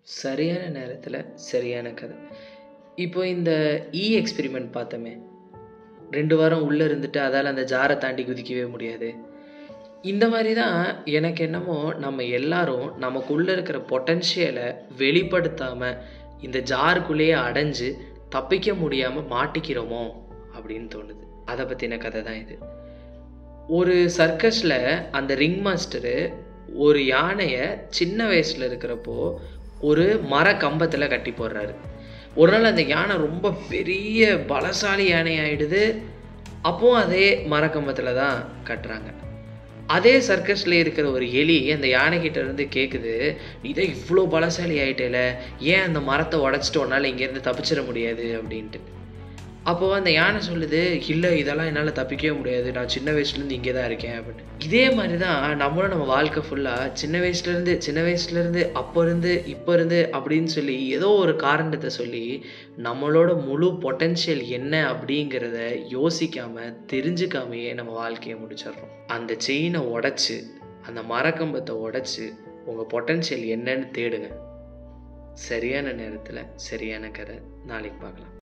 சரியான நேரத்துல சரியான கதை. இப்போ இந்த எக்ஸ்பெரிமெண்ட் பார்த்தோமே, 2 வாரம் உள்ள இருந்துட்டு அதால அந்த ஜார தாண்டி குதிக்கவே முடியாது. இந்த மாரி தான் எனக்கு என்னமோ நம்ம எல்லாரும் நமக்குள்ள இருக்கிற பொட்டன்ஷியல வெளிப்படுத்தாம, இந்த ஜாருக்குள்ளேயே அடைஞ்சு தப்பிக்க முடியாம மாட்டிக்கிறோமோ! அப்படின்னு தோணுது. அத பத்தின கதை தான் இது. ஒரு சர்க்கஸ்ல அந்த ரிங் மாஸ்டரு ஒரு யானைய சின்ன வயசுல இருக்கிறப்போ, ஒரு மர கம்பத்துல கட்டி போடுறாரு. ஒரு நாள் அந்த யானை ரொம்ப பெரிய பலசாலி யானை ஆயிடுது. அப்பவும் அதே மரக்கம்பத்துல தான் கட்டுறாங்க. அதே சர்க்கஸ்ல இருக்கிற ஒரு எலி அந்த யானைகிட்ட இருந்து கேட்குது, "நீ தான் இவ்ளோ பலசாலி ஆயிட்டேல, ஏன் அந்த மரத்த உடைச்சுட்டு உன்னால இங்கேருந்து தப்பிச்சிட முடியாது?" அப்படின்ட்டு. அப்போ அந்த யானை சொல்லுது, "இல்ல இதெல்லாம் என்னால தப்பிக்கவே முடியாது. நான் சின்ன வயசுலேருந்து இங்கே தான் இருக்கேன்" அப்படின்னு. இதே மாரி தான் நம்மளும் நம்ம வாழ்க்கை ஃபுல்லா சின்ன வயசுலேருந்து, அப்ப இருந்து, இப்ப இருந்து அப்படின்னு சொல்லி ஏதோ ஒரு காரணத்த சொல்லி, நம்மளோட முழு பொட்டன்ஷியல் என்ன அப்படிங்கிறத யோசிக்காம, தெரிஞ்சுக்காமயே நம்ம வாழ்க்கைய முடிச்சிடுறோம். அந்த செயின உடைச்சு, அந்த மரக்கம்பத்த உடைச்சு, உங்க பொட்டன்ஷியல் என்னன்னு தேடுங்க. சரியான நேரத்துல சரியான கதை. நாளைக்கு பார்க்கலாம்.